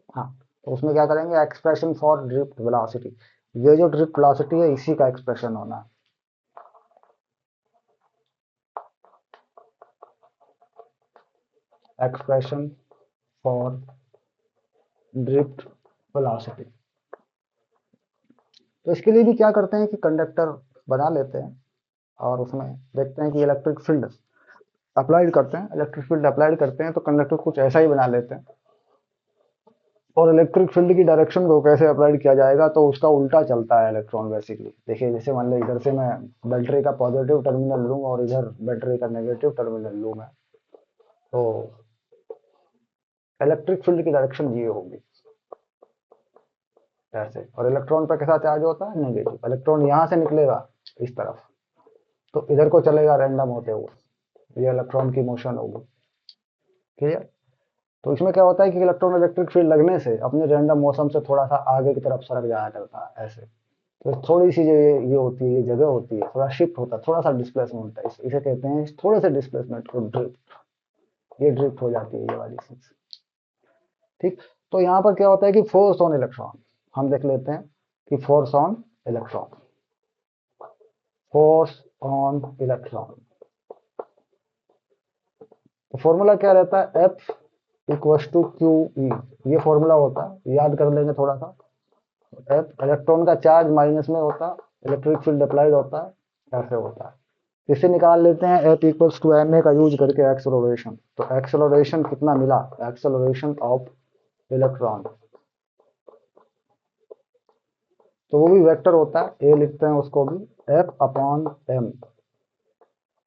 हाँ, तो उसमें क्या करेंगे, एक्सप्रेशन फॉर ड्रिफ्ट वेलोसिटी, ये जो ड्रिफ्ट वेलोसिटी है इसी का एक्सप्रेशन होना है। Expression for drift velocity. तो इसके लिए भी क्या करते हैं कि कंडक्टर बना लेते हैं और उसमें देखते हैं कि इलेक्ट्रिक फील्ड अप्लाइड करते हैं, इलेक्ट्रिक फील्ड अप्लाइड करते हैं तो कंडक्टर कुछ ऐसा ही बना लेते हैं। और इलेक्ट्रिक फील्ड की डायरेक्शन को कैसे अप्लाइड किया जाएगा, तो उसका उल्टा चलता है इलेक्ट्रॉन बेसिकली। देखिए जैसे मान लो इधर से मैं बैटरी का पॉजिटिव टर्मिनल लूँ और इधर बैटरी का नेगेटिव टर्मिनल लूँ मैं, तो इलेक्ट्रिक फील्ड की डायरेक्शन ये होगी ऐसे, और इलेक्ट्रॉन पर कैसा चार्ज होता है, नेगेटिव। इलेक्ट्रॉन यहाँ से निकलेगा इस तरफ, तो इधर को चलेगा रैंडम होते हुए, ये इलेक्ट्रॉन की मोशन होगी। क्लियर। तो इसमें क्या होता है कि इलेक्ट्रॉन इलेक्ट्रिक फील्ड लगने से अपने रैंडम मोशन से थोड़ा सा आगे की तरफ सरक जाया करता है ऐसे। तो थोड़ी सी जो ये होती है, ये जगह होती है, थोड़ा शिफ्ट होता है, थोड़ा सा डिस्प्लेसमेंट होता है, इसे कहते हैं थोड़े से डिस्प्लेसमेंट को ड्रिफ्ट। ये ड्रिफ्ट हो जाती है ये वाली चीज। ठीक। तो यहाँ पर क्या होता है कि फोर्स ऑन इलेक्ट्रॉन, हम देख लेते हैं कि force on electron, force on electron. तो फॉर्मूला क्या रहता है, F equal to Q E, ये फॉर्मूला होता है, याद कर लेंगे थोड़ा सा। एफ इलेक्ट्रॉन का चार्ज माइनस में होता है, इलेक्ट्रिक फील्ड अप्लाइड होता है, ऐसे होता है। इसे निकाल लेते हैं F equals to M A का यूज करके एक्सेलरेशन। तो एक्सेलरेशन कितना मिला, एक्सेलरेशन ऑफ इलेक्ट्रॉन, तो वो भी वेक्टर होता है, ए लिखते हैं उसको भी, एफ अपॉन एम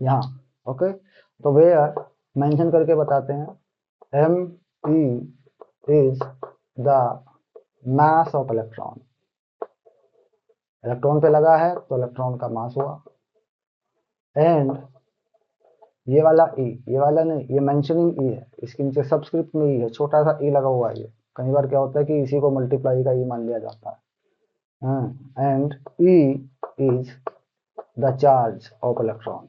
यहाँ। ओके। तो वेयर मेंशन करके बताते हैं, M E is the mass of electron. Electron पे लगा है तो इलेक्ट्रॉन का मास हुआ। एंड ये वाला ई, ये वाला नहीं, ये मेंशनिंग ई है, इसके नीचे सबस्क्रिप्ट में ई है, छोटा सा ई लगा हुआ है ये। कई बार क्या होता है कि इसी को मल्टीप्लाई का ई मान लिया जाता है। And E is the charge of electron,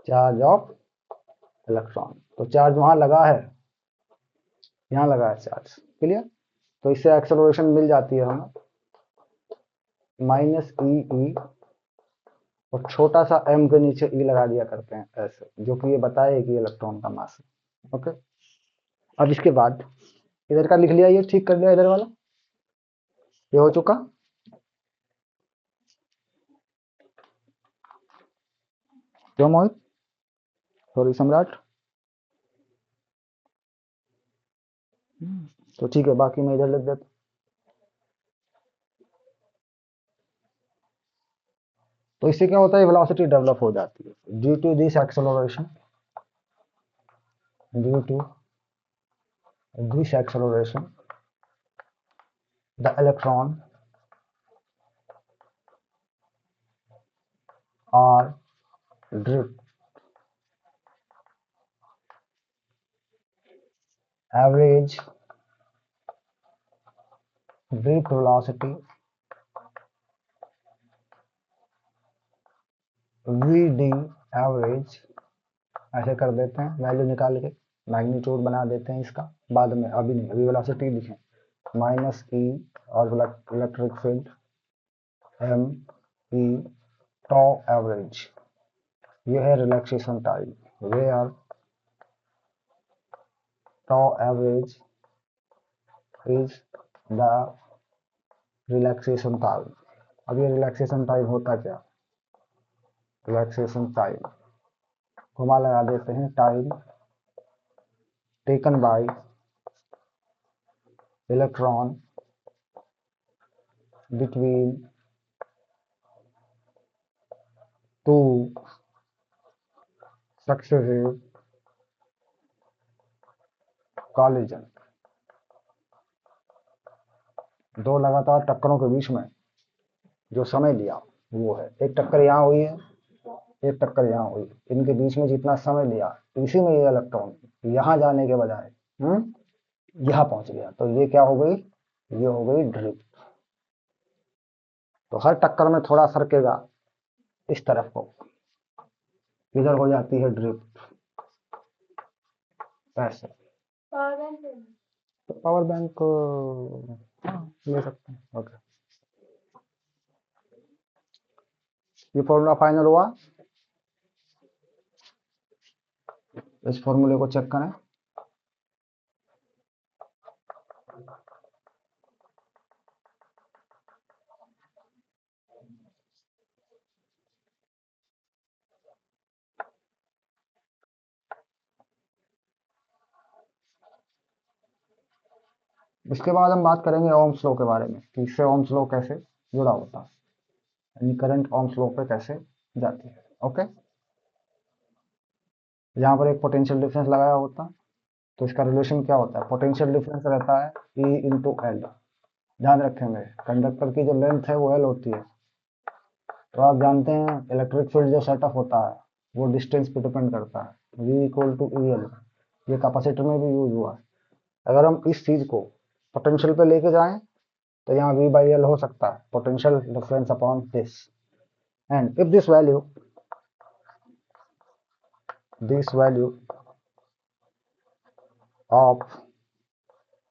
charge of electron. तो चार्ज वहां लगा है, यहाँ लगा है चार्ज। क्लियर। तो इससे एक्सेलरेशन मिल जाती है हमें, माइनस ई ई, और छोटा सा एम के नीचे ई लगा दिया करते हैं ऐसे, जो कि ये बताए कि इलेक्ट्रॉन का मास है। ओके। अब इसके बाद इधर का लिख लिया, ये ठीक कर लिया इधर वाला, ये हो चुका। क्यों मोहित, सॉरी सम्राट। तो ठीक है, बाकी मैं इधर लिख देता। तो इससे क्या होता है, वेलोसिटी डेवलप हो जाती है due to this acceleration, due to this acceleration the electron are drift, average drift velocity V D average, ऐसे कर देते हैं वैल्यू निकाल के, मैग्नीट्यूड बना देते हैं इसका बाद में, अभी नहीं, अभी वेलोसिटी लिखें। माइनस ई और electric field M E tau average, ये है relaxation time, where tau average is the relaxation time. अब ये रिलैक्सेशन टाइम होता क्या, रिलैक्सेशन टाइम घुमा लगा देते हैं, time taken by electron between two successive collision, दो लगातार टक्करों के बीच में जो समय लिया वो है, एक टक्कर यहाँ हुई है, एक टक्कर यहाँ हुई, इनके बीच में जितना समय लिया, इसी में ये इलेक्ट्रॉन यहाँ जाने के बजाय यहाँ पहुंच गया, तो ये क्या हो गई, ये हो गई ड्रिफ्ट। तो हर टक्कर में थोड़ा सरकेगा इस तरफ को, इधर हो जाती है ड्रिफ्ट ऐसे। तो पावर बैंक हाँ, ले सकते हैं। ओके, ये फॉर्मूला फाइनल हुआ। इस फॉर्मूले को चेक करें। इसके बाद हम बात करेंगे ओम्स लॉ के बारे में कि इससे ओम्स लॉ कैसे जुड़ा होता है, यानी करंट ओम्स लॉ पे कैसे जाती है। ओके, यहाँ पर एक पोटेंशियल डिफरेंस लगाया होता है, तो इसका रिलेशन क्या होता है, पोटेंशियल डिफरेंस रहता है E इंटू एल। ध्यान रखेंगे कंडक्टर की जो लेंथ है वो एल होती है। तो आप जानते हैं इलेक्ट्रिक फील्ड जो सेटअप होता है वो डिस्टेंस पे डिपेंड करता है, V equal to E L. ये कैपेसिटर में भी यूज हुआ है। अगर हम इस चीज को पोटेंशियल पे लेके जाएं तो यहाँ V बाई एल हो सकता है, potential difference upon this. And if this value of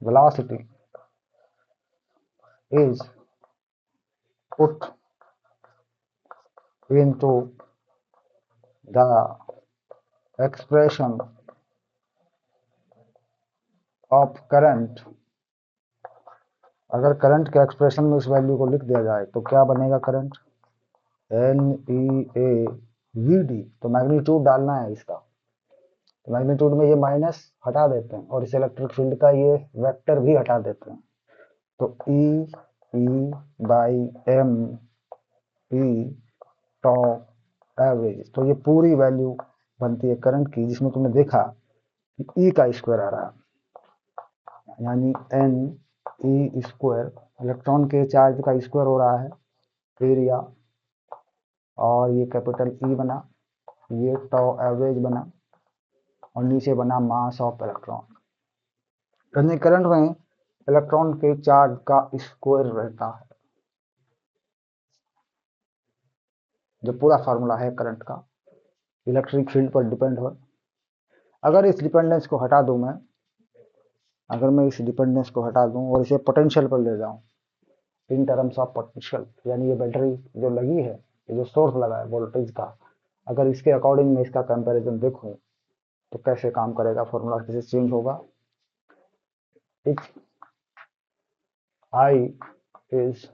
velocity is put into the expression of current, अगर करंट के एक्सप्रेशन में इस वैल्यू को लिख दिया जाए तो क्या बनेगा, करंट NEAVD। तो मैग्नीट्यूड डालना है इसका, तो मैग्नीट्यूड में ये माइनस हटा देते हैं और इस इलेक्ट्रिक फील्ड का ये वेक्टर भी हटा देते हैं। तो E/M/P टॉ एवरेज। तो ये पूरी वैल्यू बनती है करंट की, जिसमें तुमने देखा कि E का स्क्वायर आ रहा है, यानी NE²। इलेक्ट्रॉन के चार्ज का स्क्वायर हो रहा है एरिया, और ये कैपिटल E बना, ये टॉ एवरेज बना, और नीचे बना मास ऑफ इलेक्ट्रॉन। यानी करंट में इलेक्ट्रॉन के चार्ज का स्क्वायर रहता है। जो पूरा फार्मूला है करंट का इलेक्ट्रिक फील्ड पर डिपेंड हो। अगर इस डिपेंडेंस को हटा दूं मैं, अगर मैं इस डिपेंडेंस को हटा दूं और इसे पोटेंशियल पर ले जाऊं इन टर्म्स ऑफ पोटेंशियल, यानी ये बैटरी जो लगी है, ये जो सोर्स लगा है वोल्टेज का, अगर इसके अकॉर्डिंग मैं इसका कंपैरिजन देखूं तो कैसे काम करेगा, फॉर्मूला कैसे चेंज होगा। इफ I is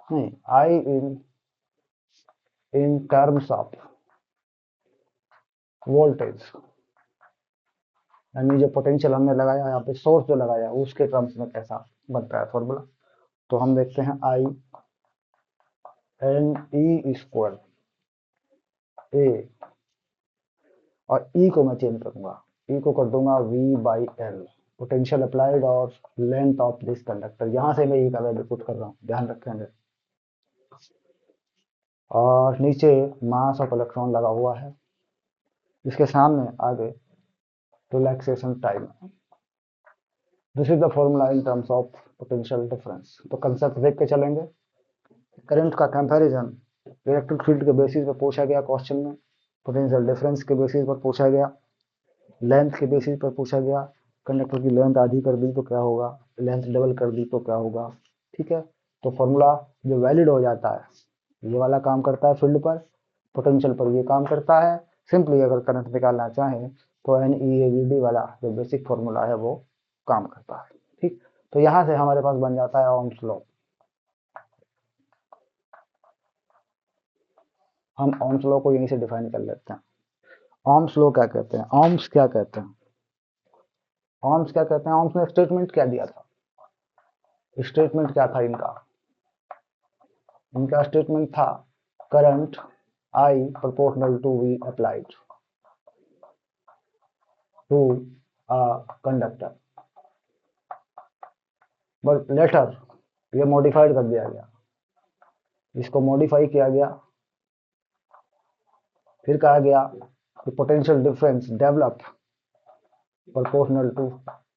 नहीं, I in terms of voltage, यानी जो पोटेंशियल हमने लगाया यहाँ पे, सोर्स जो लगाया उसके टर्म्स में कैसा बनता है फॉर्मूला। तो हम देखते हैं I NE² A, और E को मैं चेंज करूंगा, E को कर दूंगा V/L, पोटेंशियल अप्लाइड और लेंथ ऑफ दिस कंडक्टर। यहां से मैं E का वैल्यू पुट कर रहा हूँ, ध्यान रखेंगे। और नीचे मास ऑफ इलेक्ट्रॉन लगा हुआ है, इसके सामने आगे relaxation time. This is the formula in terms of potential difference. तो कंसेप्ट देख के चलेंगे। करंट का कंपैरिजन इलेक्ट्रिक फील्ड के बेसिस पर पूछा गया क्वेश्चन में, पोटेंशियल डिफरेंस के बेसिस पर पूछा गया, लेंथ के बेसिस पर पूछा गया। कंडक्टर की लेंथ आधी कर दी तो क्या होगा, लेंथ डबल कर दी तो क्या होगा। ठीक है, तो फॉर्मूला जो वैलिड हो जाता है, ये वाला काम करता है फील्ड पर, पोटेंशियल पर ये काम करता है। सिंपली अगर करंट निकालना चाहें तो NEAVD वाला जो बेसिक फॉर्मूला है वो काम करता है। ठीक, तो यहां से हमारे पास बन जाता है ओम्स लॉ। हम ओम्स लॉ को यहीं से डिफाइन कर लेते हैं। ओम्स लॉ क्या कहते हैं, ओम्स क्या कहते हैं, ओम्स क्या कहते हैं, ओम्स ने स्टेटमेंट क्या दिया था, स्टेटमेंट क्या था इनका, इनका स्टेटमेंट था current I proportional to V applied to a conductor, but later ये मॉडिफाइड कर दिया गया, इसको मॉडिफाई किया गया। फिर कहा गया कि potential difference develop proportional to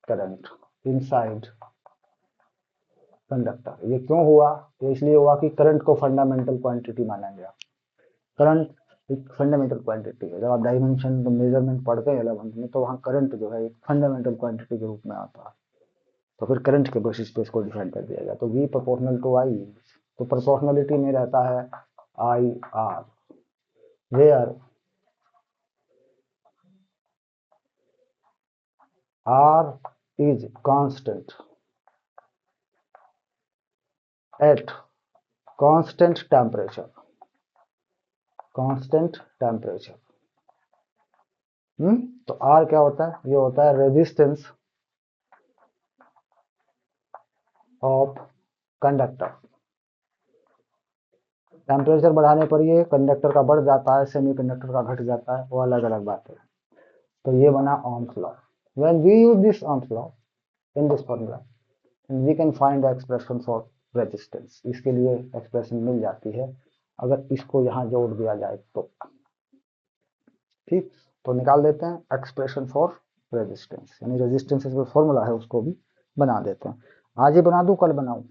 current inside conductor. ये क्यों हुआ, ये इसलिए हुआ कि करंट को फंडामेंटल क्वांटिटी माना गया। करंट एक फंडामेंटल क्वांटिटी है। जब आप डायमेंशन मेजरमेंट पढ़ते हैं 11th में, तो वहाँ करंट जो है एक फंडामेंटल क्वांटिटी के रूप में आता है। तो फिर करंट के बेसिस पे इसको डिफाइन कर दिया गया। तो V प्रोपोर्शनल टू I, तो प्रोपोर्शनलिटी में रहता है IR, where R is constant at constant temperature, constant temperature। तो R क्या होता है? ये होता है रेजिस्टेंस ऑफ कंडक्टर। टेम्परेचर बढ़ाने पर ये कंडक्टर का बढ़ जाता है, सेमी कंडक्टर का घट जाता है, वो अलग अलग बात है। तो ये बना Ohm's law. When we use this Ohm's law in this formula, we can find the expression for resistance. इसके लिए एक्सप्रेशन मिल जाती है अगर इसको यहाँ जोड़ दिया जाए तो। ठीक, तो निकाल देते हैं एक्सप्रेशन फॉर रेजिस्टेंस, यानी रेजिस्टेंस जो फॉर्मूला है उसको भी बना देते हैं। आज ही बना दूं, कल बनाऊं?